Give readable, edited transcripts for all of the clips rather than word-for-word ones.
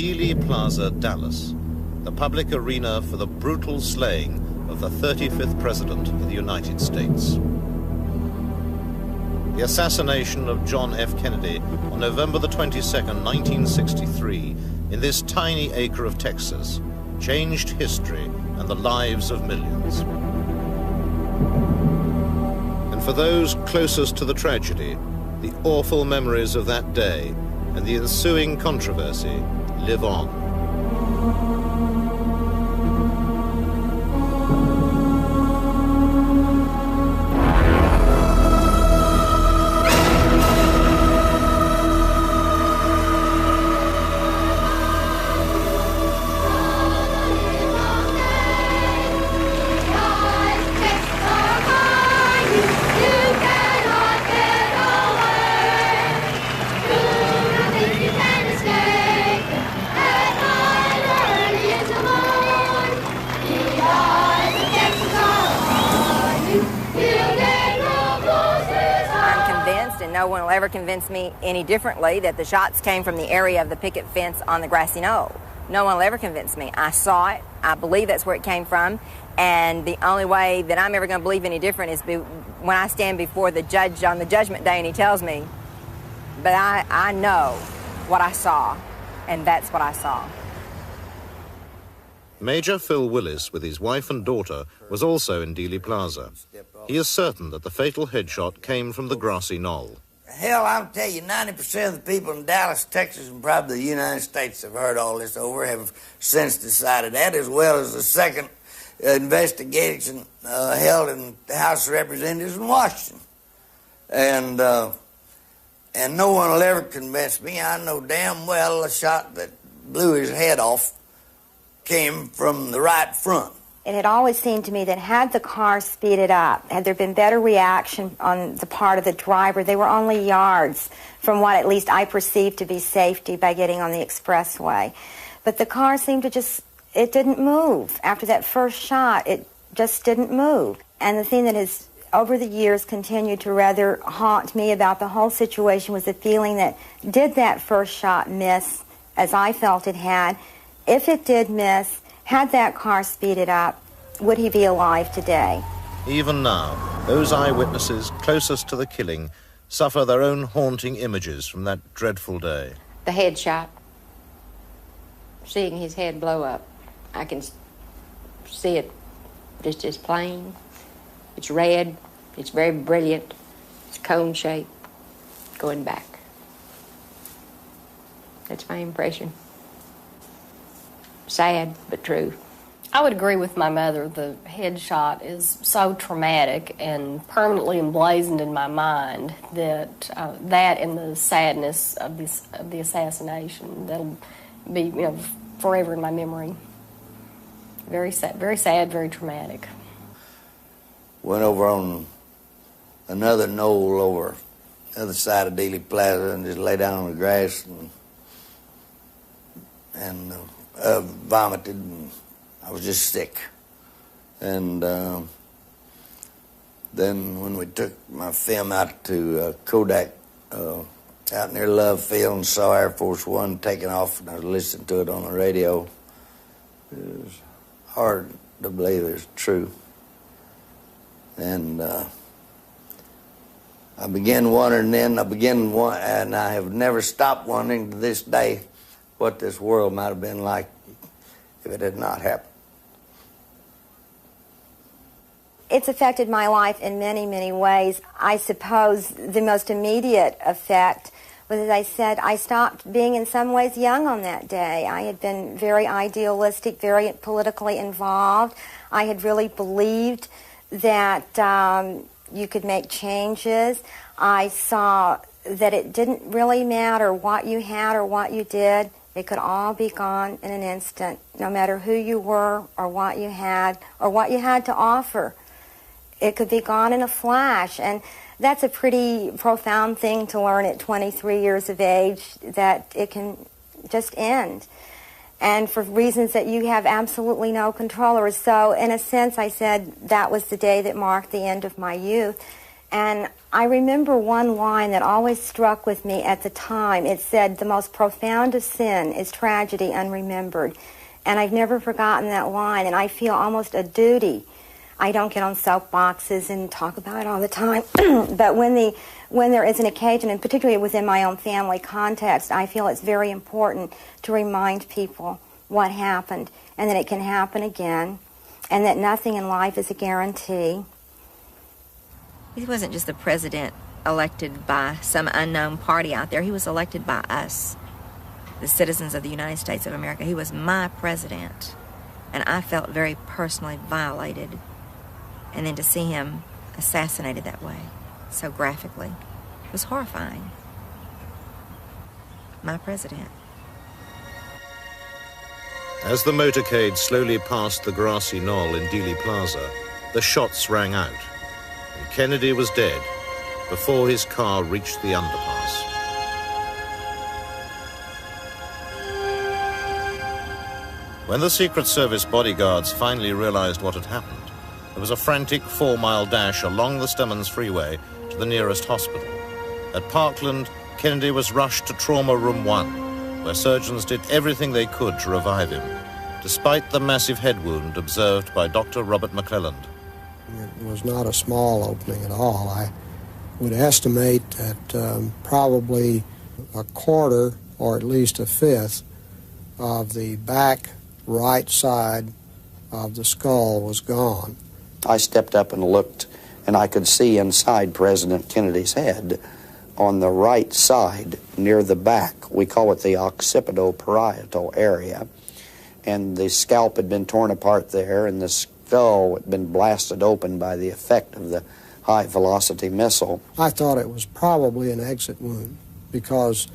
Dealey Plaza, Dallas, the public arena for the brutal slaying of the 35th President of the United States. The assassination of John F. Kennedy on November the 22nd, 1963, in this tiny acre of Texas, changed history and the lives of millions. And for those closest to the tragedy, the awful memories of that day and the ensuing controversy live on. No one will ever convince me any differently that the shots came from the area of the picket fence on the grassy knoll. No one will ever convince me. I saw it. I believe that's where it came from. And the only way that I'm ever going to believe any different is when I stand before the judge on the judgment day and he tells me. But I know what I saw, and that's what I saw. Major Phil Willis, with his wife and daughter, was also in Dealey Plaza. He is certain that the fatal headshot came from the grassy knoll. Hell, I'll tell you, 90% of the people in Dallas, Texas, and probably the United States have heard all this over, have since decided that, as well as the second investigation held in the House of Representatives in Washington. And no one will ever convince me. I know damn well the shot that blew his head off came from the right front. It had always seemed to me that had the car speeded up, had there been better reaction on the part of the driver, they were only yards from what at least I perceived to be safety by getting on the expressway. But the car seemed to it didn't move. After that first shot, it just didn't move. And the thing that has, over the years, continued to rather haunt me about the whole situation was the feeling that, did that first shot miss, as I felt it had? If it did miss, had that car speeded up, would he be alive today? Even now, those eyewitnesses closest to the killing suffer their own haunting images from that dreadful day. The headshot, seeing his head blow up, I can see it just as plain. It's red, it's very brilliant, it's cone-shaped, going back. That's my impression. Sad, but true. I would agree with my mother. The headshot is so traumatic and permanently emblazoned in my mind that that and the sadness of the assassination, that'll be forever in my memory. Very sad, very traumatic. Went over on another knoll over the other side of Dealey Plaza and just lay down on the grass and vomited, and I was just sick. And then when we took my film out to Kodak out near Love Field and saw Air Force One taking off, and I was listening to it on the radio, it was hard to believe it was true. And I began wondering then, and I have never stopped wondering to this day what this world might have been like if it had not happened. It's affected my life in many, many ways. I suppose the most immediate effect was, as I said, I stopped being in some ways young on that day. I had been very idealistic, very politically involved. I had really believed that you could make changes. I saw that it didn't really matter what you had or what you did. It could all be gone in an instant, no matter who you were or what you had to offer. It could be gone in a flash. And that's a pretty profound thing to learn at 23 years of age, that it can just end. And for reasons that you have absolutely no control over. So in a sense, I said that was the day that marked the end of my youth. And I remember one line that always struck with me at the time. It said, "The most profound of sin is tragedy unremembered." And I've never forgotten that line, and I feel almost a duty. I don't get on soapboxes and talk about it all the time, but when there is an occasion, and particularly within my own family context, I feel it's very important to remind people what happened, and that it can happen again, and that nothing in life is a guarantee. He wasn't just the president elected by some unknown party out there. He was elected by us, the citizens of the United States of America. He was my president, and I felt very personally violated. And then to see him assassinated that way, so graphically, was horrifying. My president. As the motorcade slowly passed the grassy knoll in Dealey Plaza, the shots rang out, and Kennedy was dead before his car reached the underpass. When the Secret Service bodyguards finally realized what had happened, there was a frantic 4-mile dash along the Stemmons Freeway to the nearest hospital. At Parkland, Kennedy was rushed to Trauma Room 1, where surgeons did everything they could to revive him, despite the massive head wound observed by Dr. Robert McClelland. It was not a small opening at all. I would estimate that probably a quarter, or at least a fifth, of the back right side of the skull was gone. I stepped up and looked, and I could see inside President Kennedy's head on the right side near the back. We call it the occipito-parietal area. And the scalp had been torn apart there, and the skull had been blasted open by the effect of the high-velocity missile. I thought it was probably an exit wound because,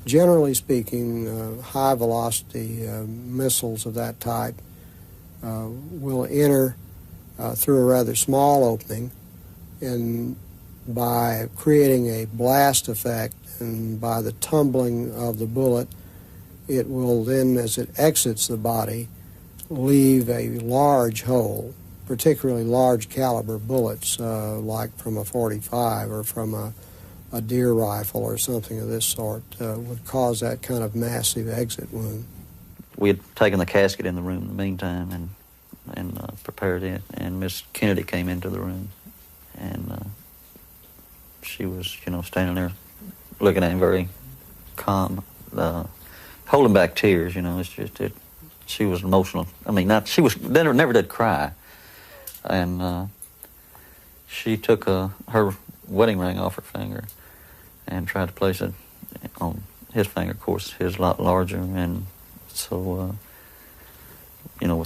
generally speaking, high-velocity missiles of that type will enter through a rather small opening, and by creating a blast effect and by the tumbling of the bullet, it will then, as it exits the body, leave a large hole. Particularly large caliber bullets, like from a .45 or from a deer rifle or something of this sort, would cause that kind of massive exit wound. We had taken the casket in the room in the meantime and prepared it, and Miss Kennedy came into the room, and she was, standing there looking at him very calm, holding back tears. It's just she was emotional. I mean, never did cry, and she took her wedding ring off her finger and tried to place it on his finger. Of course, his a lot larger, and so.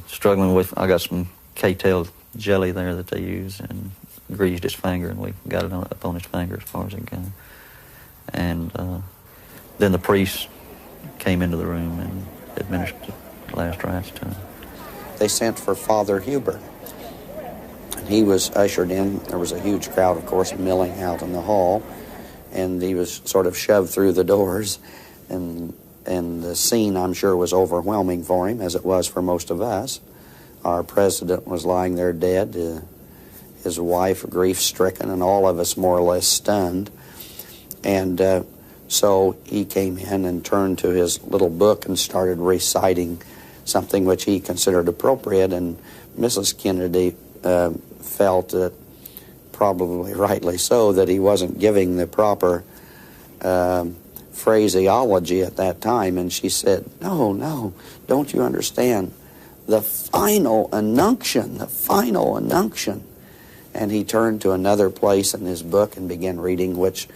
Struggling with, I got some K-tail jelly there that they use and greased his finger, and we got it up on his finger as far as it got. And then the priest came into the room and administered the last rites to him. They sent for Father Huber, and he was ushered in. There was a huge crowd, of course, milling out in the hall, and he was sort of shoved through the doors, and the scene, I'm sure, was overwhelming for him, as it was for most of us. Our president was lying there dead, his wife grief-stricken, and all of us more or less stunned. And so he came in and turned to his little book and started reciting something which he considered appropriate, and Mrs. Kennedy felt that, probably rightly so, that he wasn't giving the proper phraseology at that time, and she said, no, don't you understand? The final unction. And he turned to another place in his book and began reading, which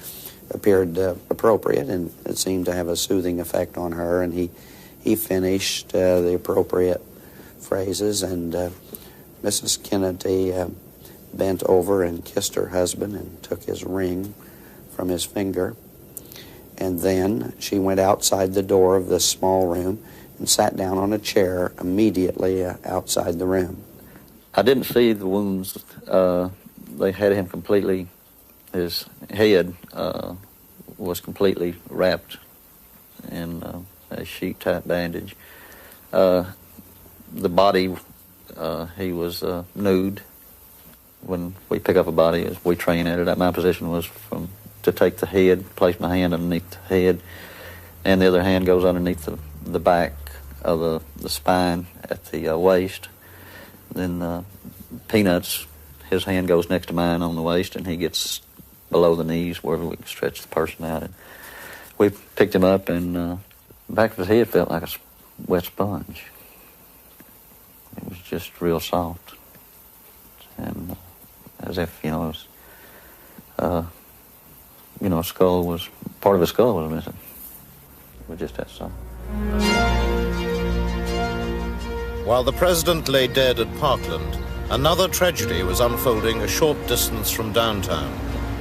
appeared appropriate, and it seemed to have a soothing effect on her, and he finished the appropriate phrases, and Mrs. Kennedy bent over and kissed her husband and took his ring from his finger. And then she went outside the door of this small room and sat down on a chair immediately outside the room. I didn't see the wounds. They had him completely, his head was completely wrapped in a sheet-type bandage. The body, he was nude. when we pick up a body, as we train at it, my position was to take the head, place my hand underneath the head, and the other hand goes underneath the back of the spine at the waist. Then Peanuts, his hand goes next to mine on the waist, and he gets below the knees where we can stretch the person out. And we picked him up, and the back of his head felt like a wet sponge. It was just real soft, and as if, you know, it was, a skull was, part of his skull was missing. It was just that soft. While the president lay dead at Parkland, another tragedy was unfolding a short distance from downtown,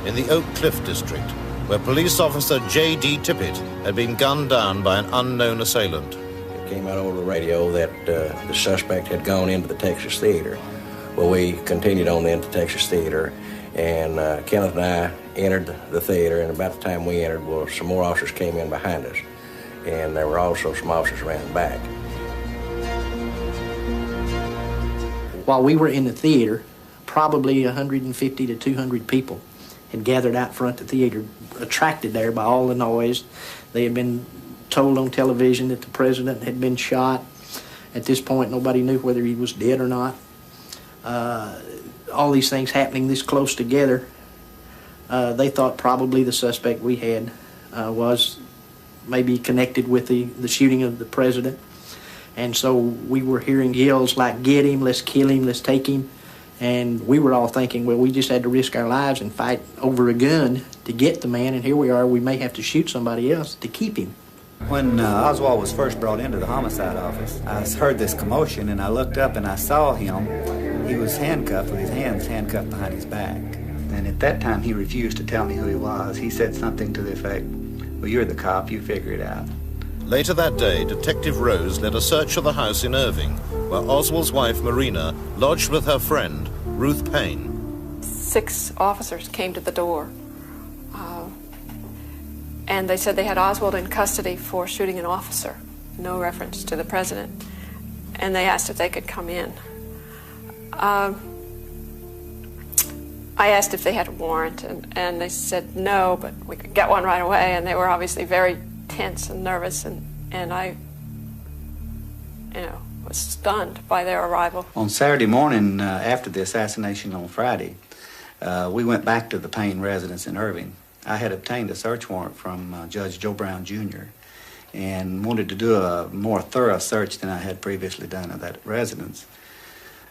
in the Oak Cliff district, where police officer J.D. Tippett had been gunned down by an unknown assailant. It came out over the radio that the suspect had gone into the Texas Theater. Well, we continued on into Texas Theater, and Kenneth and I entered the theater, and about the time we entered, well, some more officers came in behind us, and there were also some officers around the back. While we were in the theater, probably 150 to 200 people had gathered out front of the theater, attracted there by all the noise. They had been told on television that the president had been shot. At this point, nobody knew whether he was dead or not. All these things happening this close together, they thought probably the suspect we had was maybe connected with the shooting of the president. And so we were hearing yells like, "Get him, let's kill him, let's take him." And we were all thinking, well, we just had to risk our lives and fight over a gun to get the man, and here we are, we may have to shoot somebody else to keep him. When Oswald was first brought into the homicide office, I heard this commotion, and I looked up and I saw him. He was handcuffed with his hands handcuffed behind his back. And at that time, he refused to tell me who he was. He said something to the effect, "Well, you're the cop, you figure it out." Later that day, Detective Rose led a search of the house in Irving, where Oswald's wife, Marina, lodged with her friend, Ruth Payne. 6 officers came to the door, and they said they had Oswald in custody for shooting an officer, no reference to the president, and they asked if they could come in. I asked if they had a warrant, and they said no, but we could get one right away, and they were obviously very tense and nervous, and I, was stunned by their arrival. On Saturday morning, after the assassination on Friday, we went back to the Payne residence in Irving. I had obtained a search warrant from Judge Joe Brown, Jr., and wanted to do a more thorough search than I had previously done of that residence.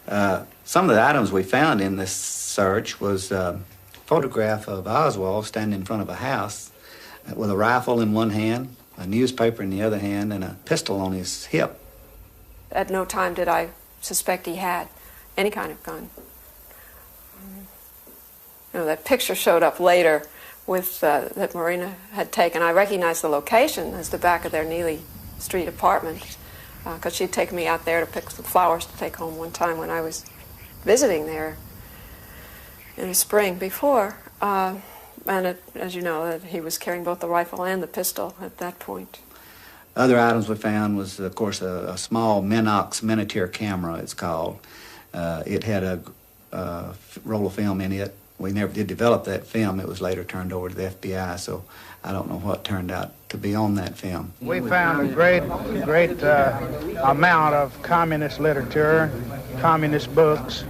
Some of the items we found in this search was a photograph of Oswald standing in front of a house with a rifle in one hand, a newspaper in the other hand, and a pistol on his hip. At no time did I suspect he had any kind of gun. That picture showed up later with that Marina had taken. I recognized the location as the back of their Neely Street apartment, because she'd taken me out there to pick some flowers to take home one time when I was visiting there in the spring before. And as you know, he was carrying both the rifle and the pistol at that point. Other items we found was, of course, a small Minox miniature camera, it's called. It had a roll of film in it. We never did develop that film. It was later turned over to the FBI, so I don't know what turned out to be on that film. We found a great amount of communist literature, communist books.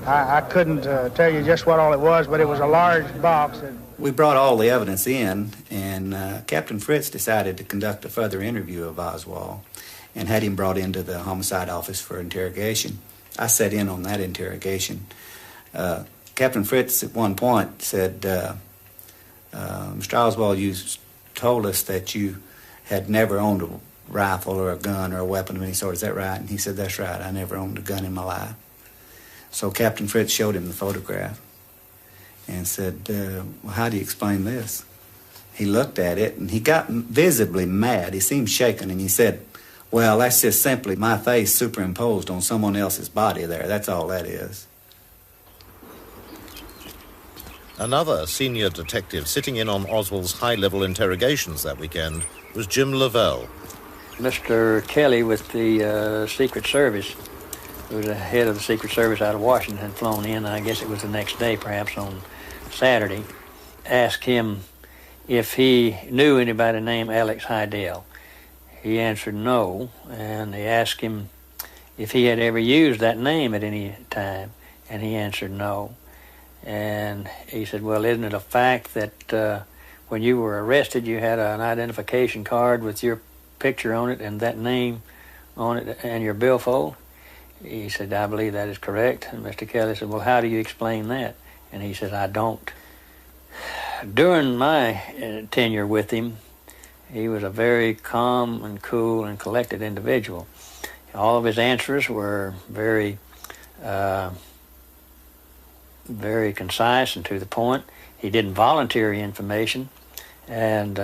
I couldn't tell you just what all it was, but it was a large box. We brought all the evidence in, and Captain Fritz decided to conduct a further interview of Oswald and had him brought into the homicide office for interrogation. I sat in on that interrogation. Captain Fritz at one point said, "Mr. Oswald, you told us that you had never owned a rifle or a gun or a weapon of any sort. Is that right?" And he said, "That's right. I never owned a gun in my life." So Captain Fritz showed him the photograph and said, "Well, how do you explain this?" He looked at it, and he got visibly mad. He seemed shaken, and he said, "Well, that's just simply my face superimposed on someone else's body there. That's all that is." Another senior detective sitting in on Oswald's high-level interrogations that weekend was Jim Lavelle. Mr. Kelly with the Secret Service who was the head of the Secret Service out of Washington, had flown in, and I guess it was the next day, perhaps on Saturday, asked him if he knew anybody named Alex Heidel. He answered no, and they asked him if he had ever used that name at any time, and he answered no. And he said, well, isn't it a fact that when you were arrested you had an identification card with your picture on it and that name on it and your billfold? He said, I believe that is correct. And Mr. Kelly said, well, how do you explain that? And he said, I don't. During my tenure with him, he was a very calm and cool and collected individual. All of his answers were very concise and to the point. He didn't volunteer information, and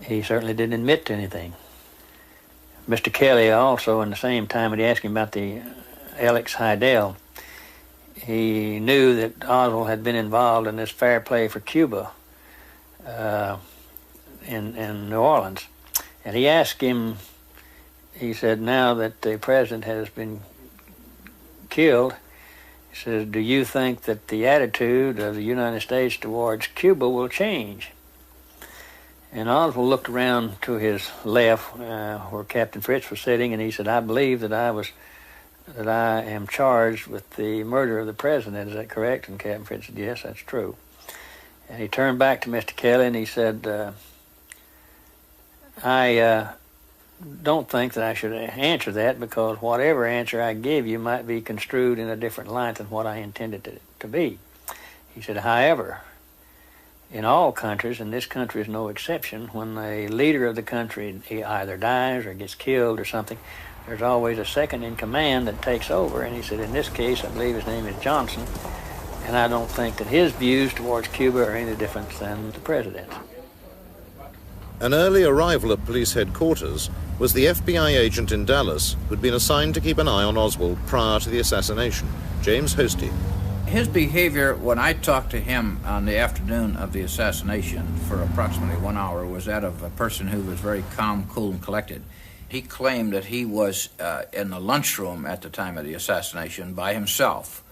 he certainly didn't admit to anything. Mr. Kelly also, in the same time when he asked him about the Alex Heidel, he knew that Oswald had been involved in this fair play for Cuba in New Orleans. And he asked him, he said, now that the president has been killed, he says, do you think that the attitude of the United States towards Cuba will change? And Oswald looked around to his left where Captain Fritz was sitting, and he said, I believe that I am charged with the murder of the president. Is that correct? And Captain Fritz said, yes, that's true. And he turned back to Mr. Kelly and he said, I don't think that I should answer that, because whatever answer I give you might be construed in a different light than what I intended it to be. He said, however, in all countries, and this country is no exception, when a leader of the country either dies or gets killed or something, there's always a second in command that takes over. And he said, in this case, I believe his name is Johnson, and I don't think that his views towards Cuba are any different than the president's. An early arrival at police headquarters was the FBI agent in Dallas who'd been assigned to keep an eye on Oswald prior to the assassination, James Hosty. His behavior when I talked to him on the afternoon of the assassination for approximately 1 hour was that of a person who was very calm, cool, and collected. He claimed that he was in the lunchroom at the time of the assassination by himself.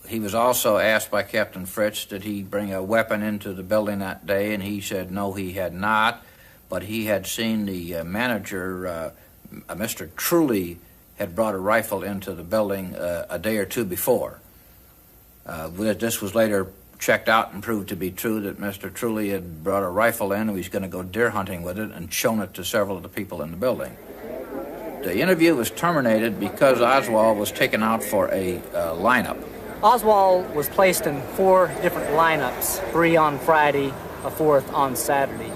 He was also asked by Captain Fritz, did he bring a weapon into the building that day, and he said no, he had not, but he had seen the manager, Mr. Truly, had brought a rifle into the building a day or two before. This was later checked out and proved to be true, that Mr. Truly had brought a rifle in and he was going to go deer hunting with it and shown it to several of the people in the building. The interview was terminated because Oswald was taken out for a lineup. Oswald was placed in 4 different lineups, 3 on Friday, a 4th on Saturday.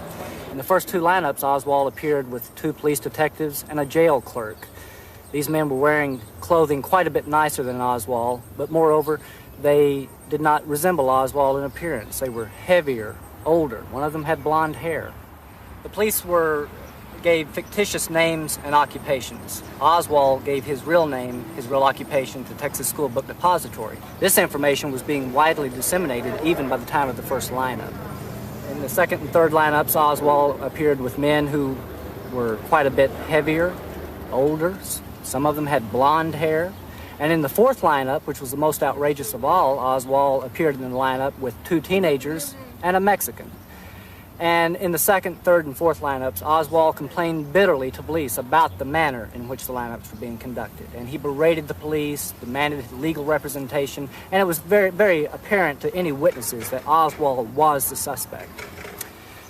In the first 2 lineups, Oswald appeared with 2 police detectives and a jail clerk. These men were wearing clothing quite a bit nicer than Oswald, but moreover, they did not resemble Oswald in appearance. They were heavier, older. One of them had blonde hair. The police gave fictitious names and occupations. Oswald gave his real name, his real occupation, to Texas School Book Depository. This information was being widely disseminated even by the time of the first lineup. In the second and third lineups, Oswald appeared with men who were quite a bit heavier, older. Some of them had blonde hair. And in the 4th lineup, which was the most outrageous of all, Oswald appeared in the lineup with 2 teenagers and a Mexican. And in the 2nd, 3rd, and 4th lineups, Oswald complained bitterly to police about the manner in which the lineups were being conducted. And he berated the police, demanded legal representation, and it was very, very apparent to any witnesses that Oswald was the suspect.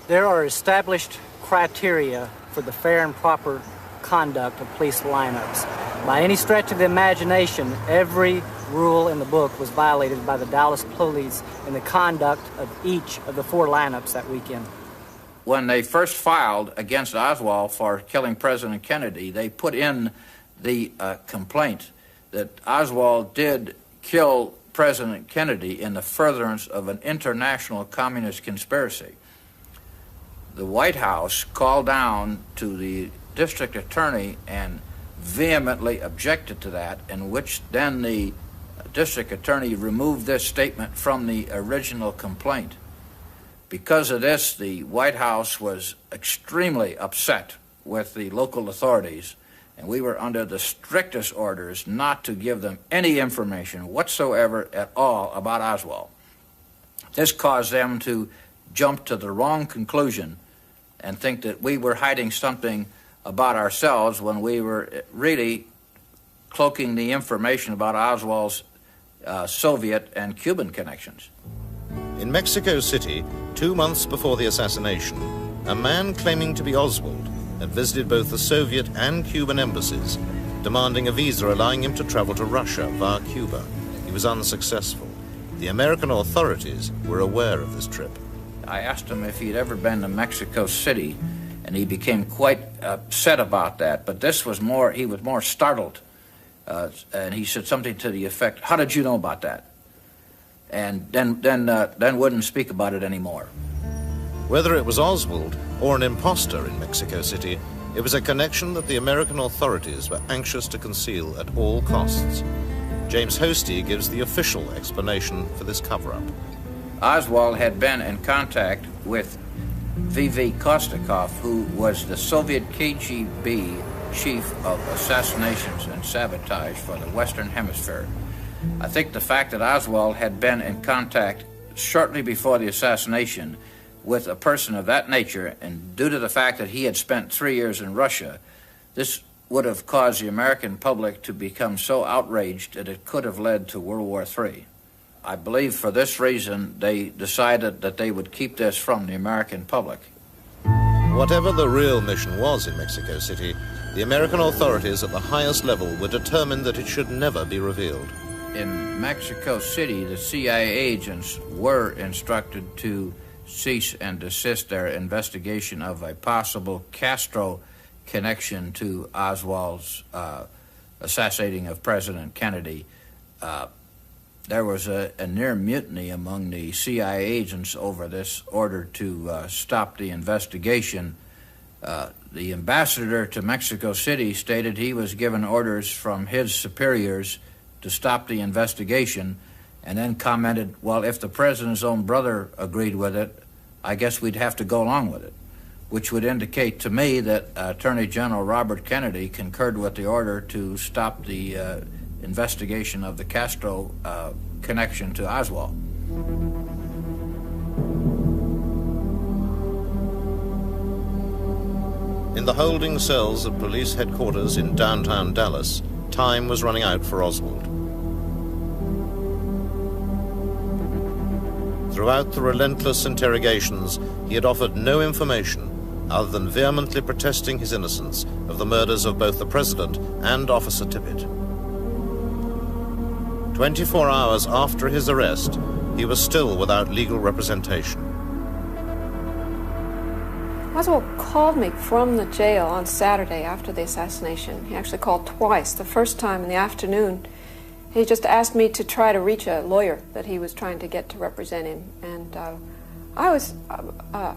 There are established criteria for the fair and proper conduct of police lineups. By any stretch of the imagination, every rule in the book was violated by the Dallas police in the conduct of each of the 4 lineups that weekend. When they first filed against Oswald for killing President Kennedy, they put in the complaint that Oswald did kill President Kennedy in the furtherance of an international communist conspiracy. The White House called down to the district attorney and vehemently objected to that, in which then the district attorney removed this statement from the original complaint. Because of this, the White House was extremely upset with the local authorities, And we were under the strictest orders not to give them any information whatsoever at all about Oswald. This caused them to jump to the wrong conclusion and think that we were hiding something about ourselves when we were really cloaking the information about Oswald's Soviet and Cuban connections. In Mexico City, 2 months before the assassination, a man claiming to be Oswald had visited both the Soviet and Cuban embassies, demanding a visa allowing him to travel to Russia via Cuba. He was unsuccessful. The American authorities were aware of this trip. I asked him if he'd ever been to Mexico City, and he became quite upset about that. But this was more, he was more startled. And he said something to the effect, "How did you know about that?" And then wouldn't speak about it anymore. Whether it was Oswald or an imposter in Mexico City, it was a connection that the American authorities were anxious to conceal at all costs. James Hosty gives the official explanation for this cover-up. Oswald had been in contact with V.V. Kostikov, who was the Soviet KGB chief of assassinations and sabotage for the Western Hemisphere. I think the fact that Oswald had been in contact shortly before the assassination with a person of that nature, and due to the fact that he had spent 3 years in Russia, this would have caused the American public to become so outraged that it could have led to World War III. I believe for this reason they decided that they would keep this from the American public. Whatever the real mission was in Mexico City, the American authorities at the highest level were determined that it should never be revealed. In Mexico City, the CIA agents were instructed to cease and desist their investigation of a possible Castro connection to Oswald's assassinating of President Kennedy. There was a near mutiny among the CIA agents over this order to stop the investigation. The ambassador to Mexico City stated he was given orders from his superiors to stop the investigation, and then commented, well, if the president's own brother agreed with it, I guess we'd have to go along with it, which would indicate to me that Attorney General Robert Kennedy concurred with the order to stop the investigation of the Castro connection to Oswald. In the holding cells of police headquarters in downtown Dallas, time was running out for Oswald. Throughout the relentless interrogations, he had offered no information other than vehemently protesting his innocence of the murders of both the president and Officer Tippit. 24 hours after his arrest, he was still without legal representation. Oswald called me from the jail on Saturday after the assassination. He actually called twice. The first time in the afternoon, he just asked me to try to reach a lawyer that he was trying to get to represent him. And I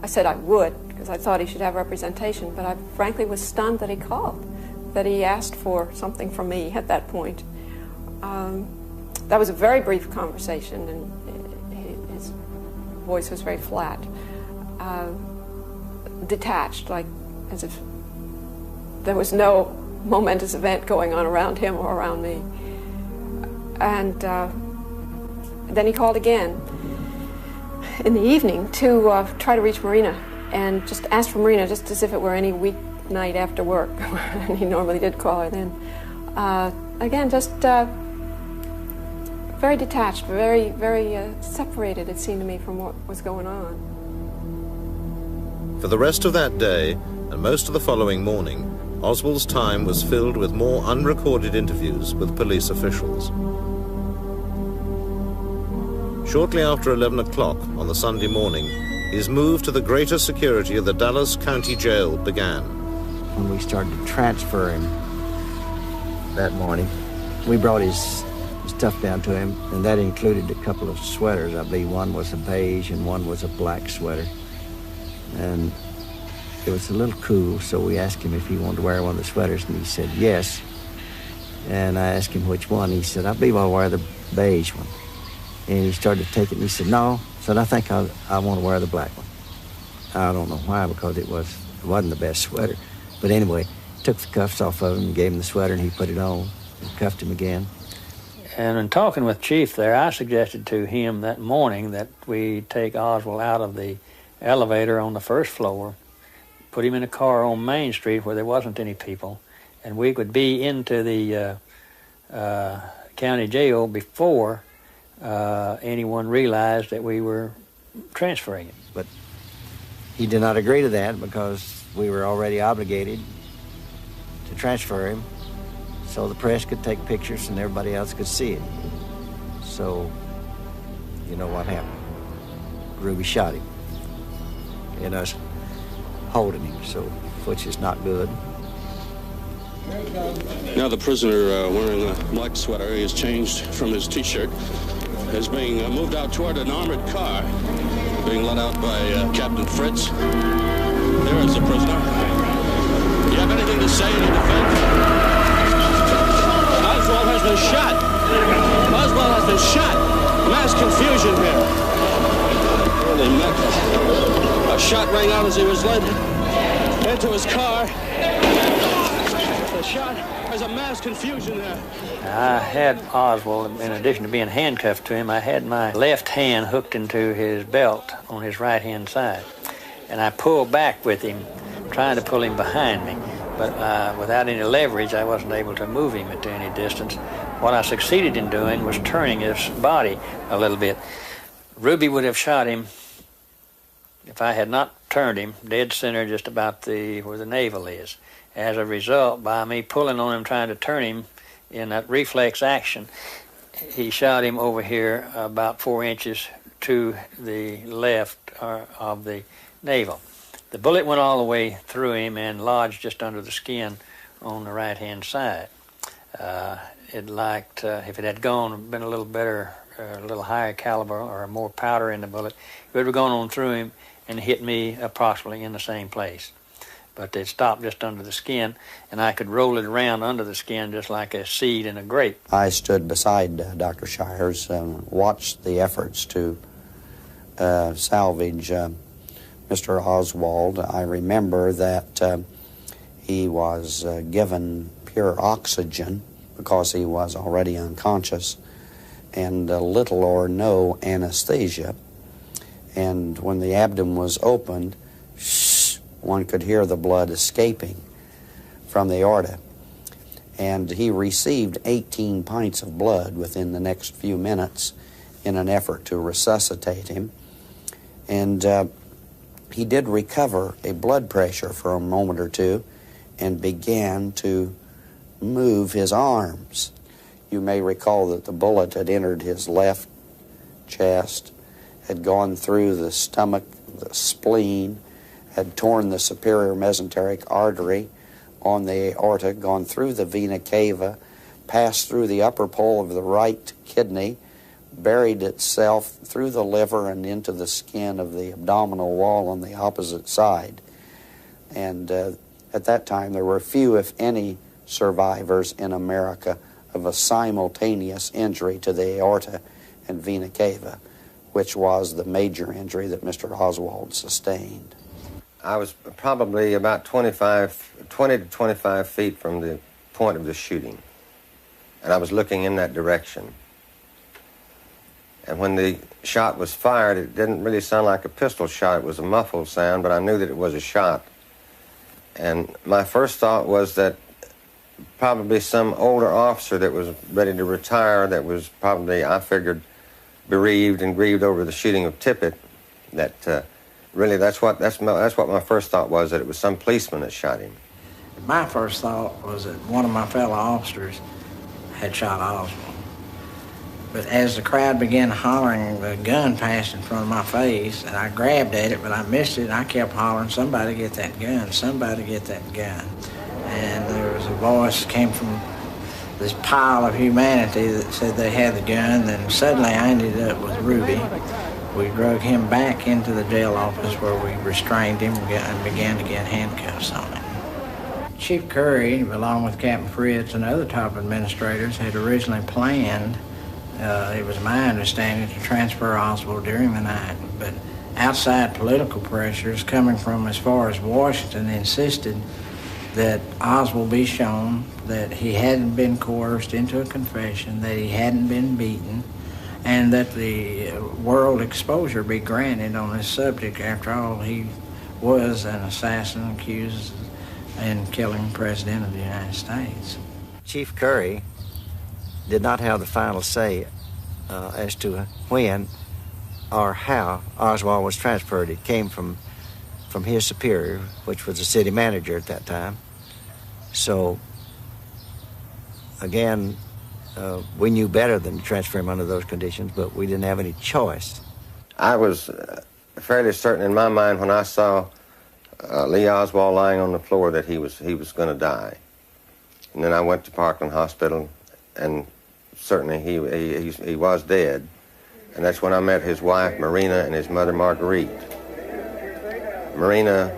said I would, because I thought he should have representation, but I frankly was stunned that he called, that he asked for something from me at that point. That was a very brief conversation, and his voice was very flat, detached, like as if there was no momentous event going on around him or around me. And then he called again in the evening to try to reach Marina, and just asked for Marina just as if it were any weeknight after work. And he normally did call her then. Again, just very detached, very, very separated, it seemed to me, from what was going on. For the rest of that day, and most of the following morning, Oswald's time was filled with more unrecorded interviews with police officials. Shortly after 11 o'clock on the Sunday morning, his move to the greater security of the Dallas County Jail began. When we started to transfer him that morning, we brought his stuff down to him, and that included a couple of sweaters. I believe one was a beige and one was a black sweater. And it was a little cool, so we asked him if he wanted to wear one of the sweaters, and he said yes. And I asked him which one. He said, I believe I'll wear the beige one. And he started to take it, and he said, no. I said, I think I want to wear the black one. I don't know why, because it wasn't the best sweater. But anyway, took the cuffs off of him, gave him the sweater, and he put it on and cuffed him again. And in talking with Chief there, I suggested to him that morning that we take Oswald out of the elevator on the first floor, put him in a car on Main Street where there wasn't any people, and we could be into the county jail before anyone realized that we were transferring him. But he did not agree to that because we were already obligated to transfer him so the press could take pictures and everybody else could see it. So, you know what happened. Ruby shot him and us holding him, so which is not good. Now the prisoner wearing a black sweater, he has changed from his T-shirt, is being moved out toward an armored car, being led out by Captain Fritz. There is the prisoner. Do you have anything to say in your defense? Oswald has been shot. Oswald has been shot. Mass confusion here. Holy mackerel. A shot rang out as he was led into his car. The shot. There's a mass confusion there. I had Oswald, in addition to being handcuffed to him, I had my left hand hooked into his belt on his right-hand side. And I pulled back with him, trying to pull him behind me. But without any leverage, I wasn't able to move him to any distance. What I succeeded in doing was turning his body a little bit. Ruby would have shot him if I had not turned him dead center just about where the navel is. As a result, by me pulling on him, trying to turn him in that reflex action, he shot him over here about 4 inches to the left of the navel. The bullet went all the way through him and lodged just under the skin on the right-hand side. If it had been a little better, a little higher caliber or more powder in the bullet, it would have gone on through him and hit me approximately in the same place. But it stopped just under the skin, and I could roll it around under the skin just like a seed in a grape. I stood beside Dr. Shires and watched the efforts to salvage Mr. Oswald. I remember that he was given pure oxygen because he was already unconscious, and little or no anesthesia. And when the abdomen was opened, one could hear the blood escaping from the aorta. And he received 18 pints of blood within the next few minutes in an effort to resuscitate him. And he did recover a blood pressure for a moment or two and began to move his arms. You may recall that the bullet had entered his left chest, had gone through the stomach, the spleen, had torn the superior mesenteric artery on the aorta, gone through the vena cava, passed through the upper pole of the right kidney, buried itself through the liver and into the skin of the abdominal wall on the opposite side. And at that time, there were few, if any, survivors in America of a simultaneous injury to the aorta and vena cava, which was the major injury that Mr. Oswald sustained. I was probably about 20 to 25 feet from the point of the shooting, and I was looking in that direction. And when the shot was fired, it didn't really sound like a pistol shot. It was a muffled sound, but I knew that it was a shot. And my first thought was that probably some older officer that was ready to retire, that was probably, I figured, bereaved and grieved over the shooting of Tippit, that really that's what my first thought was, that it was some policeman that shot him. My first thought was that one of my fellow officers had shot Oswald. But as the crowd began hollering, the gun passed in front of my face, and I grabbed at it, but I missed it, and I kept hollering, "Somebody get that gun, somebody get that gun." And there was a voice that came from this pile of humanity that said they had the gun, and suddenly I ended up with Ruby. We drug him back into the jail office where we restrained him and began to get handcuffs on him. Chief Curry, along with Captain Fritz and other top administrators, had originally planned, it was my understanding, to transfer Oswald during the night, but outside political pressures coming from as far as Washington insisted that Oswald be shown that he hadn't been coerced into a confession, that he hadn't been beaten, and that the world exposure be granted on this subject. After all, he was an assassin accused in killing the President of the United States. Chief Curry did not have the final say as to when or how Oswald was transferred. It came from his superior, which was the city manager at that time. So, again, we knew better than to transfer him under those conditions, but we didn't have any choice. I was fairly certain in my mind when I saw Lee Oswald lying on the floor that he was going to die. And then I went to Parkland Hospital, and certainly he was dead. And that's when I met his wife, Marina, and his mother, Marguerite. Marina,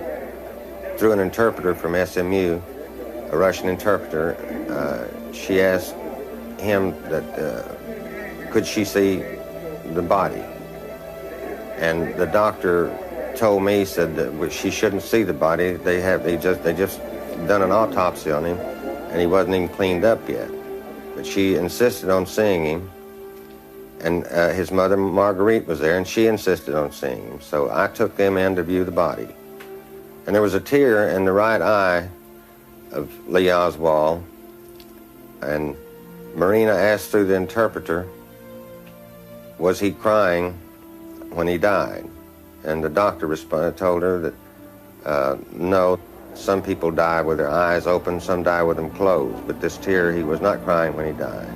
through an interpreter from SMU, a Russian interpreter, she asked him that could she see the body. And the doctor told me, said that she shouldn't see the body. They just done an autopsy on him, and he wasn't even cleaned up yet. But she insisted on seeing him, and his mother, Marguerite, was there, and she insisted on seeing him. So I took them in to view the body. And there was a tear in the right eye of Lee Oswald, and Marina asked through the interpreter, was he crying when he died? And the doctor told her that no, some people die with their eyes open, some die with them closed, but this tear, he was not crying when he died.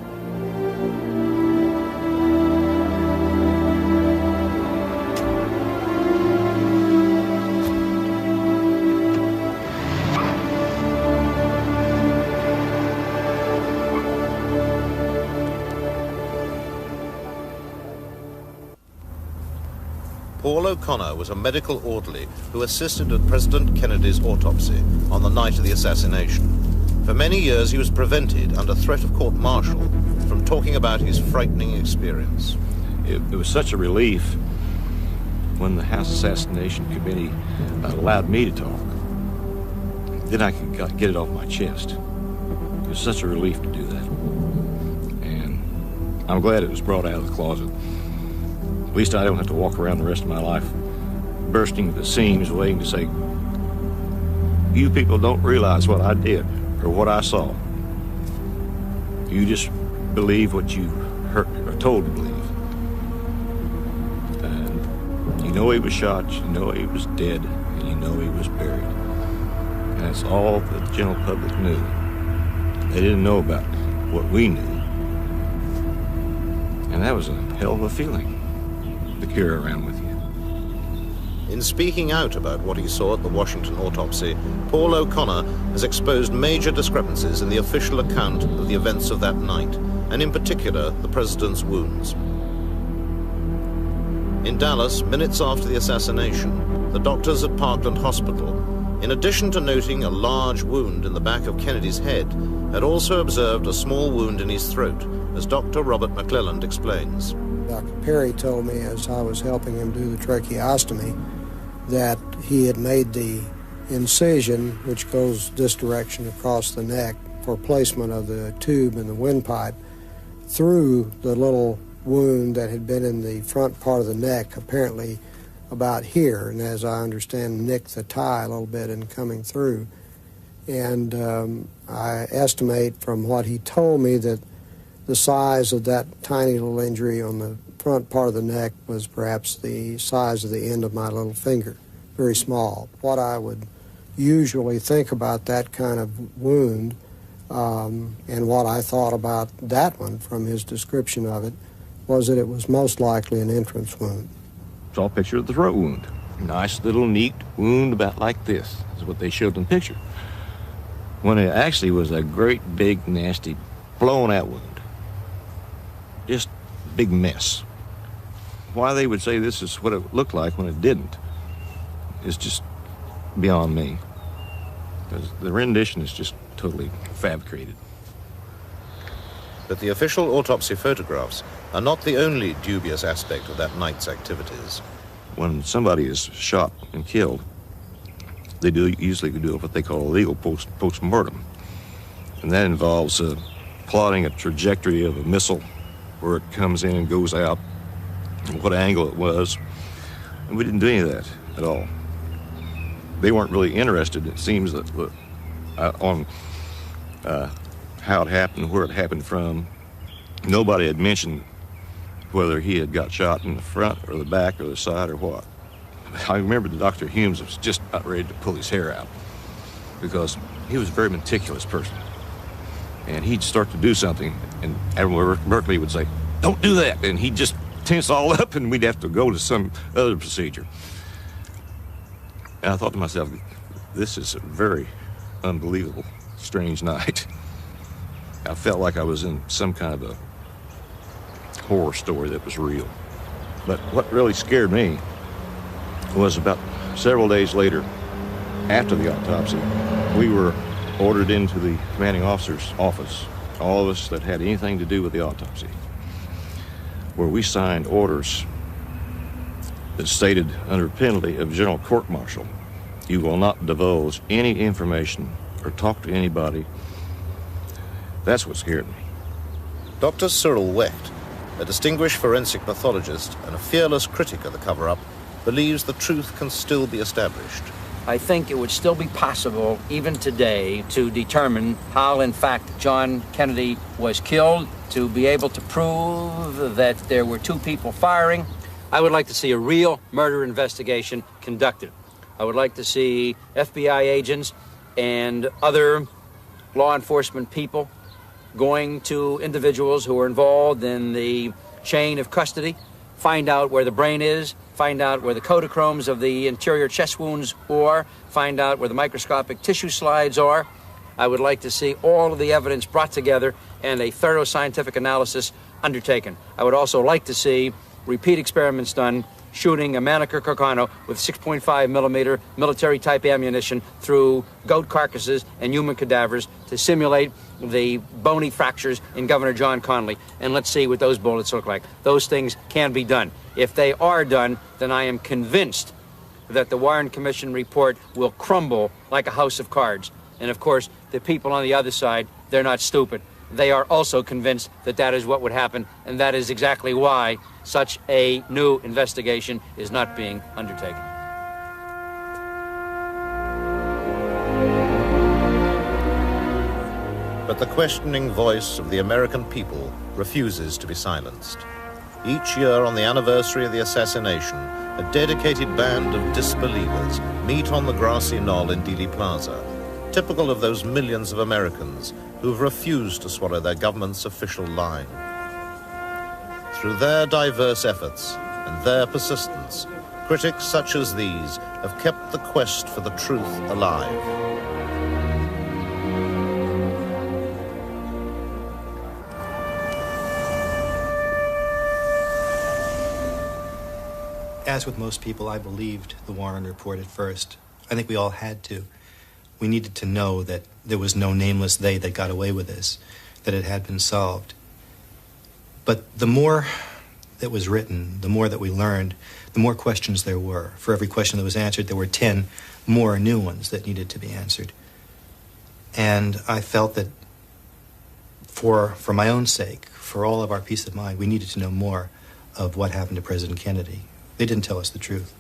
Paul O'Connor was a medical orderly who assisted at President Kennedy's autopsy on the night of the assassination. For many years he was prevented, under threat of court-martial, from talking about his frightening experience. It was such a relief when the House Assassination Committee allowed me to talk. Then I could get it off my chest. It was such a relief to do that. And I'm glad it was brought out of the closet. At least I don't have to walk around the rest of my life bursting at the seams waiting to say, you people don't realize what I did or what I saw. You just believe what you heard or told to believe. And you know he was shot, you know he was dead, and you know he was buried. And that's all the general public knew. They didn't know about what we knew. And that was a hell of a feeling. To carry around with you. In speaking out about what he saw at the Washington autopsy, Paul O'Connor has exposed major discrepancies in the official account of the events of that night, and in particular, the president's wounds. In Dallas, minutes after the assassination, the doctors at Parkland Hospital, in addition to noting a large wound in the back of Kennedy's head, had also observed a small wound in his throat, as Dr. Robert McClelland explains. Dr. Perry told me as I was helping him do the tracheostomy that he had made the incision, which goes this direction across the neck, for placement of the tube in the windpipe, through the little wound that had been in the front part of the neck, apparently about here, and as I understand, nicked the tie a little bit in coming through. And I estimate from what he told me that the size of that tiny little injury on the front part of the neck was perhaps the size of the end of my little finger, very small. What I would usually think about that kind of wound and what I thought about that one from his description of it was that it was most likely an entrance wound. Saw a picture of the throat wound. Nice little neat wound about like this is what they showed in the picture. When it actually was a great big nasty blown out wound. Just a big mess. Why they would say this is what it looked like when it didn't is just beyond me. Because the rendition is just totally fabricated. But the official autopsy photographs are not the only dubious aspect of that night's activities. When somebody is shot and killed, they usually do what they call a legal post-mortem. And that involves plotting a trajectory of a missile, where it comes in and goes out, and what angle it was. And we didn't do any of that at all. They weren't really interested, it seems, on how it happened, where it happened from. Nobody had mentioned whether he had got shot in the front or the back or the side or what. I remember that Dr. Humes was just about ready to pull his hair out because he was a very meticulous person. And he'd start to do something, and Admiral Berkeley would say, "Don't do that," and he'd just tense all up, and we'd have to go to some other procedure. And I thought to myself, this is a very unbelievable, strange night. I felt like I was in some kind of a horror story that was real. But what really scared me was about several days later, after the autopsy, we were ordered into the commanding officer's office, all of us that had anything to do with the autopsy, where we signed orders that stated, under penalty of general court-martial, you will not divulge any information or talk to anybody. That's what scared me. Dr. Cyril Wecht, a distinguished forensic pathologist and a fearless critic of the cover-up, believes the truth can still be established. I think it would still be possible, even today, to determine how, in fact, John Kennedy was killed, to be able to prove that there were two people firing. I would like to see a real murder investigation conducted. I would like to see FBI agents and other law enforcement people going to individuals who are involved in the chain of custody, find out where the brain is, find out where the codochromes of the interior chest wounds are, find out where the microscopic tissue slides are. I would like to see all of the evidence brought together and a thorough scientific analysis undertaken. I would also like to see repeat experiments done shooting a Manicure Carcano with 6.5 millimeter military-type ammunition through goat carcasses and human cadavers to simulate the bony fractures in Governor John Connally, and let's see what those bullets look like. Those things can be done. If they are done, then I am convinced that the Warren Commission report will crumble like a house of cards. And of course, the people on the other side, they're not stupid. They are also convinced that that is what would happen, and that is exactly why such a new investigation is not being undertaken. But the questioning voice of the American people refuses to be silenced. Each year on the anniversary of the assassination, a dedicated band of disbelievers meet on the grassy knoll in Dealey Plaza, typical of those millions of Americans who've refused to swallow their government's official line. Through their diverse efforts and their persistence, critics such as these have kept the quest for the truth alive. As with most people, I believed the Warren report at first. I think we all had to. We needed to know that there was no nameless they that got away with this, that it had been solved. But the more that was written, the more that we learned, the more questions there were. For every question that was answered, there were 10 more new ones that needed to be answered. And I felt that for my own sake, for all of our peace of mind, we needed to know more of what happened to President Kennedy. They didn't tell us the truth.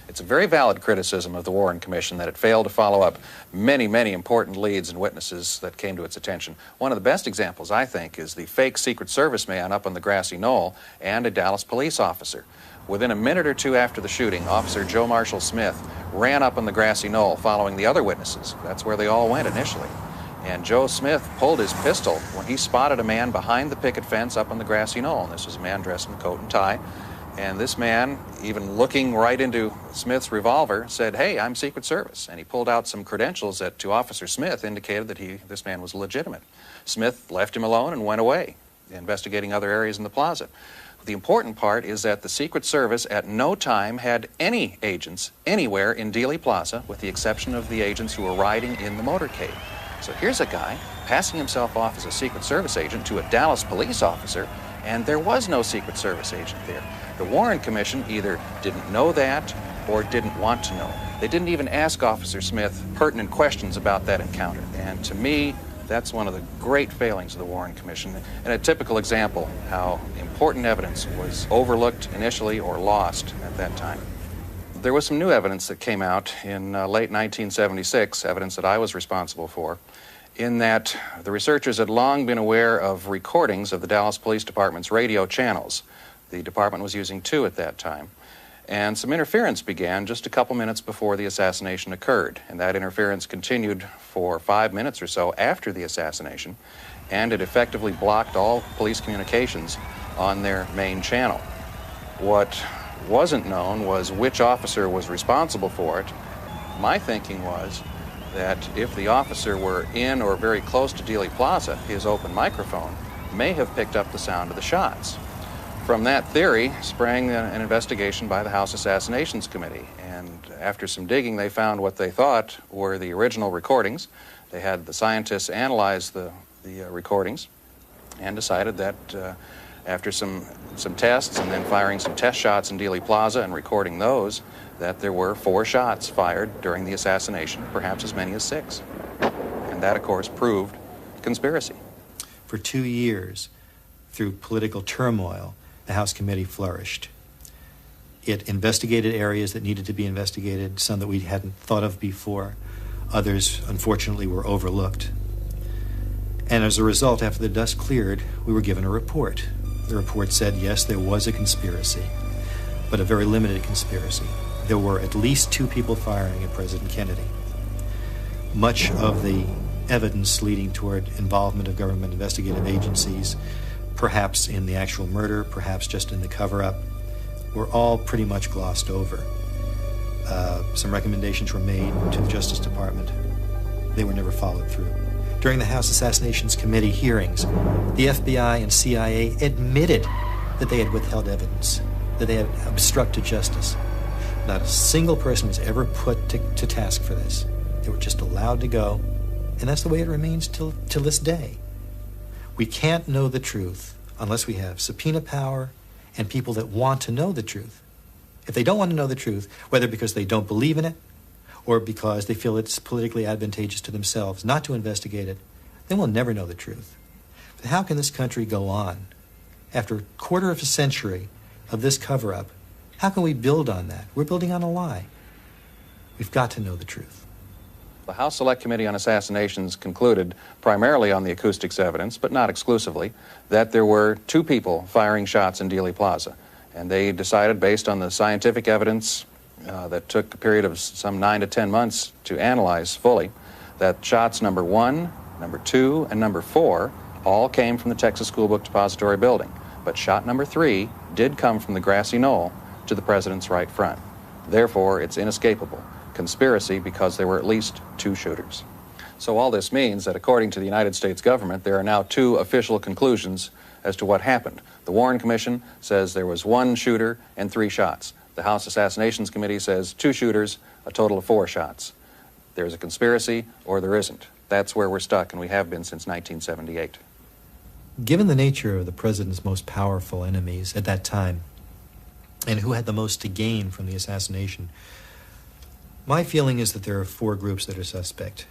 It's a very valid criticism of the Warren Commission that it failed to follow up many, many important leads and witnesses that came to its attention. One of the best examples, I think, is the fake Secret Service man up on the grassy knoll and a Dallas police officer. Within a minute or two after the shooting, Officer Joe Marshall Smith ran up on the grassy knoll following the other witnesses. That's where they all went initially. And Joe Smith pulled his pistol when he spotted a man behind the picket fence up on the grassy knoll. And this was a man dressed in coat and tie. And this man, even looking right into Smith's revolver, said, "Hey, I'm Secret Service." And he pulled out some credentials that, to Officer Smith, indicated that this man was legitimate. Smith left him alone and went away, investigating other areas in the plaza. The important part is that the Secret Service at no time had any agents anywhere in Dealey Plaza, with the exception of the agents who were riding in the motorcade. So here's a guy passing himself off as a Secret Service agent to a Dallas police officer, and there was no Secret Service agent there. The Warren Commission either didn't know that or didn't want to know. They didn't even ask Officer Smith pertinent questions about that encounter. And to me, that's one of the great failings of the Warren Commission, and a typical example how important evidence was overlooked initially or lost at that time. There was some new evidence that came out in late 1976, evidence that I was responsible for, in that the researchers had long been aware of recordings of the Dallas Police Department's radio channels. The department was using 2 at that time. And some interference began just a couple minutes before the assassination occurred. And that interference continued for 5 minutes or so after the assassination, and it effectively blocked all police communications on their main channel. What wasn't known was which officer was responsible for it. My thinking was that if the officer were in or very close to Dealey Plaza, his open microphone may have picked up the sound of the shots. From that theory sprang an investigation by the House Assassinations Committee, and after some digging they found what they thought were the original recordings. They had the scientists analyze the recordings and decided that after some tests and then firing some test shots in Dealey Plaza and recording those, that there were 4 shots fired during the assassination, perhaps as many as 6. And that, of course, proved conspiracy. For 2 years, through political turmoil, the House committee flourished. It investigated areas that needed to be investigated, some that we hadn't thought of before. Others, unfortunately, were overlooked. And as a result, after the dust cleared, we were given a report. The report said, yes, there was a conspiracy, but a very limited conspiracy. There were at least 2 people firing at President Kennedy. Much of the evidence leading toward involvement of government investigative agencies, perhaps in the actual murder, perhaps just in the cover-up, were all pretty much glossed over. Some recommendations were made to the Justice Department. They were never followed through. During the House Assassinations Committee hearings, the FBI and CIA admitted that they had withheld evidence, that they had obstructed justice. Not a single person was ever put to task for this. They were just allowed to go, and that's the way it remains till this day. We can't know the truth unless we have subpoena power and people that want to know the truth. If they don't want to know the truth, whether because they don't believe in it or because they feel it's politically advantageous to themselves not to investigate it, then we'll never know the truth. But how can this country go on after a quarter of a century of this cover-up? How can we build on that? We're building on a lie. We've got to know the truth. The House Select Committee on Assassinations concluded, primarily on the acoustics evidence, but not exclusively, that there were 2 people firing shots in Dealey Plaza. And they decided, based on the scientific evidence that took a period of some 9 to 10 months to analyze fully, that shots number 1, number 2, and number 4 all came from the Texas School Book Depository building. But shot number 3 did come from the grassy knoll to the president's right front. Therefore, it's inescapable. Conspiracy because there were at least 2 shooters. So all this means that according to the United States government, there are now 2 official conclusions as to what happened. The Warren Commission says there was 1 shooter and 3 shots. The House Assassinations Committee says 2 shooters, a total of 4 shots. There's a conspiracy or there isn't. That's where we're stuck, and we have been since 1978. Given the nature of the president's most powerful enemies at that time, and who had the most to gain from the assassination, my feeling is that there are 4 groups that are suspect.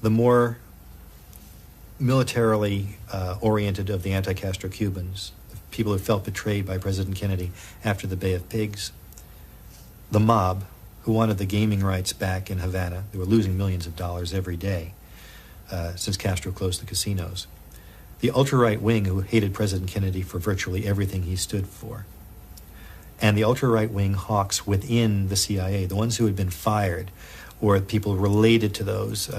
The more militarily oriented of the anti-Castro Cubans, the people who felt betrayed by President Kennedy after the Bay of Pigs, the mob, who wanted the gaming rights back in Havana. They were losing millions of dollars every day since Castro closed the casinos. The ultra-right wing, who hated President Kennedy for virtually everything he stood for. And the ultra-right-wing hawks within the CIA, the ones who had been fired, or people related to those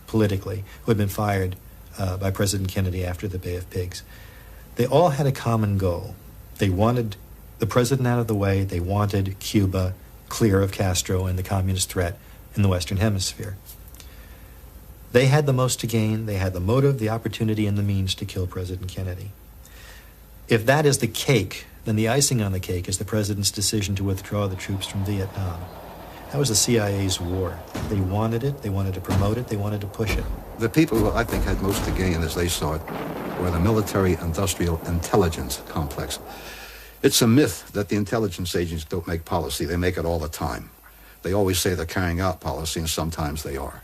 politically, who had been fired by President Kennedy after the Bay of Pigs. They all had a common goal. They wanted the president out of the way. They wanted Cuba clear of Castro and the communist threat in the Western Hemisphere. They had the most to gain. They had the motive, the opportunity, and the means to kill President Kennedy. If that is the cake, then the icing on the cake is the president's decision to withdraw the troops from Vietnam. That was the CIA's war. They wanted it, they wanted to promote it, they wanted to push it. The people who I think had most to gain, as they saw it, were the military-industrial intelligence complex. It's a myth that the intelligence agents don't make policy. They make it all the time. They always say they're carrying out policy, and sometimes they are.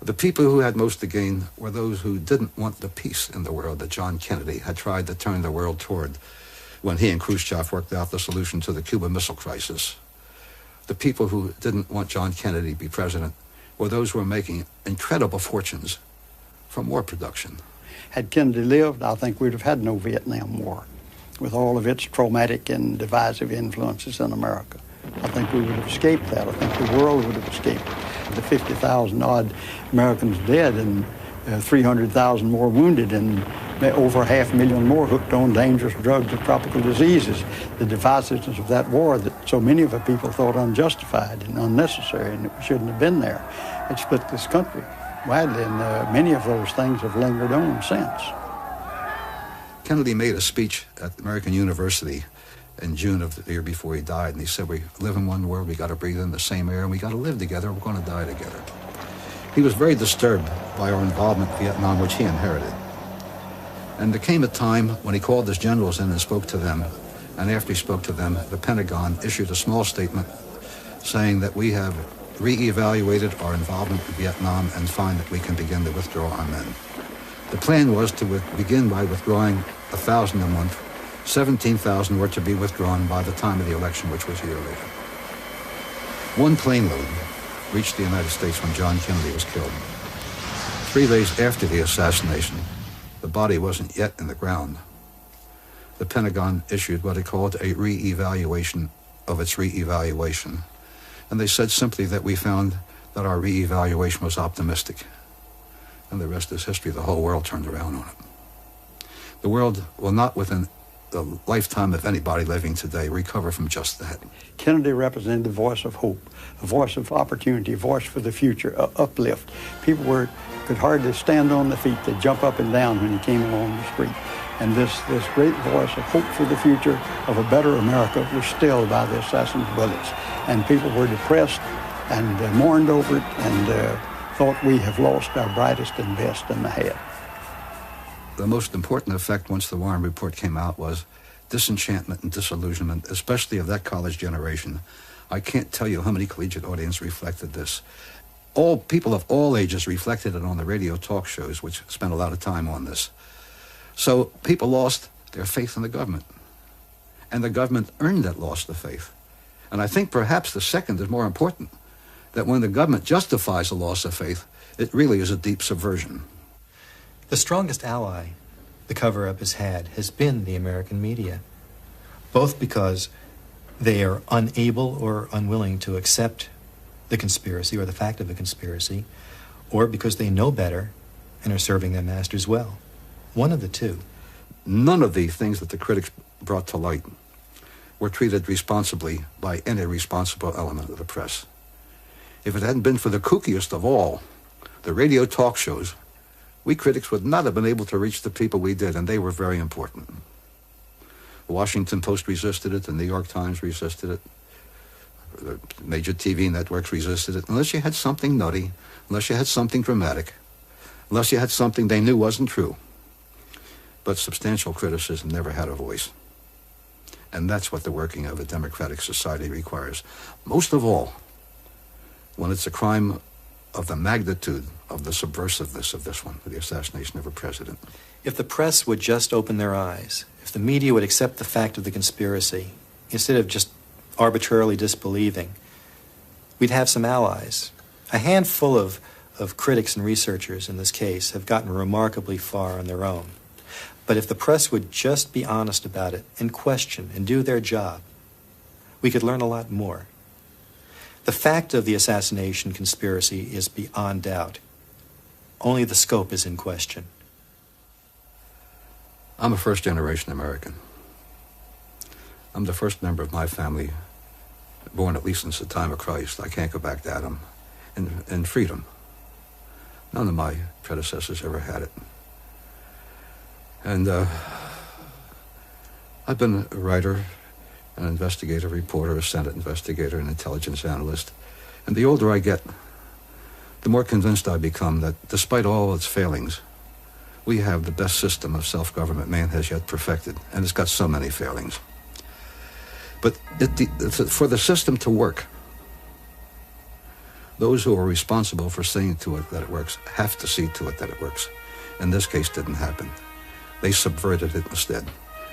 The people who had most to gain were those who didn't want the peace in the world that John Kennedy had tried to turn the world toward when he and Khrushchev worked out the solution to the Cuban Missile Crisis. The people who didn't want John Kennedy to be president were those who were making incredible fortunes from war production. Had Kennedy lived, I think we'd have had no Vietnam War, with all of its traumatic and divisive influences in America. I think we would have escaped that. I think the world would have escaped. The 50,000 odd Americans dead and 300,000 more wounded and over 500,000 more hooked on dangerous drugs and tropical diseases. The divisiveness of that war that so many of the people thought unjustified and unnecessary and it shouldn't have been there. It split this country widely, and many of those things have lingered on since. Kennedy made a speech at American University in June of the year before he died, and he said, we live in one world, we got to breathe in the same air, and we got to live together, we're going to die together. He was very disturbed by our involvement in Vietnam, which he inherited. And there came a time when he called his generals in and spoke to them, and after he spoke to them, the Pentagon issued a small statement saying that we have re-evaluated our involvement in Vietnam and find that we can begin to withdraw our men. The plan was to begin by withdrawing 1,000 a month. 17,000 were to be withdrawn by the time of the election, which was a year later. One plane load reached the United States when John Kennedy was killed. 3 days after the assassination, the body wasn't yet in the ground. The Pentagon issued what it called a re-evaluation of its re-evaluation. And they said simply that we found that our re-evaluation was optimistic. And the rest is history. The whole world turned around on it. The world will not within the lifetime of anybody living today recover from just that. Kennedy represented the voice of hope, a voice of opportunity, a voice for the future, uplift. People could hardly stand on their feet. They'd jump up and down when he came along the street. And this great voice of hope for the future, of a better America, was stilled by the assassin's bullets. And people were depressed and mourned over it and thought we have lost our brightest and best in the head. The most important effect once the Warren Report came out was disenchantment and disillusionment, especially of that college generation. I can't tell you how many collegiate audiences reflected this. All people of all ages reflected it on the radio talk shows, which spent a lot of time on this. So people lost their faith in the government, and the government earned that loss of faith. And I think perhaps the second is more important, that when the government justifies a loss of faith, it really is a deep subversion. The strongest ally the cover-up has had has been the American media, both because they are unable or unwilling to accept the conspiracy or the fact of the conspiracy, or because they know better and are serving their masters well. One of the two. None of the things that the critics brought to light were treated responsibly by any responsible element of the press. If it hadn't been for the kookiest of all, the radio talk shows, we critics would not have been able to reach the people we did, and they were very important. The Washington Post resisted it, the New York Times resisted it, the major TV networks resisted it, unless you had something nutty, unless you had something dramatic, unless you had something they knew wasn't true. But substantial criticism never had a voice. And that's what the working of a democratic society requires. Most of all, when it's a crime of the magnitude of the subversiveness of this one, the assassination of a president. If the press would just open their eyes, if the media would accept the fact of the conspiracy, instead of just arbitrarily disbelieving, we'd have some allies. A handful of critics and researchers in this case have gotten remarkably far on their own. But if the press would just be honest about it and question and do their job, we could learn a lot more. The fact of the assassination conspiracy is beyond doubt. Only the scope is in question. I'm a first-generation American. I'm the first member of my family born at least since the time of Christ. I can't go back to Adam. In freedom. None of my predecessors ever had it. And I've been a writer, an investigator, reporter, a Senate investigator, an intelligence analyst. And the older I get, the more convinced I become that despite all its failings, we have the best system of self-government man has yet perfected, and it's got so many failings. But for the system to work, Those who are responsible for seeing to it that it works have to see to it that it works. In this case, didn't happen. They subverted it instead.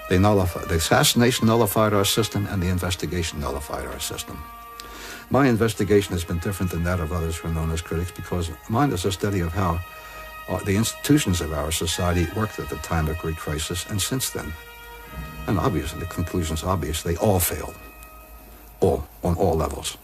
The assassination nullified our system, and the investigation nullified our system. My investigation has been different than that of others who are known as critics, because mine is a study of how the institutions of our society worked at the time of great crisis and since then. And obviously, the conclusion's obvious. They all failed. All, on all levels.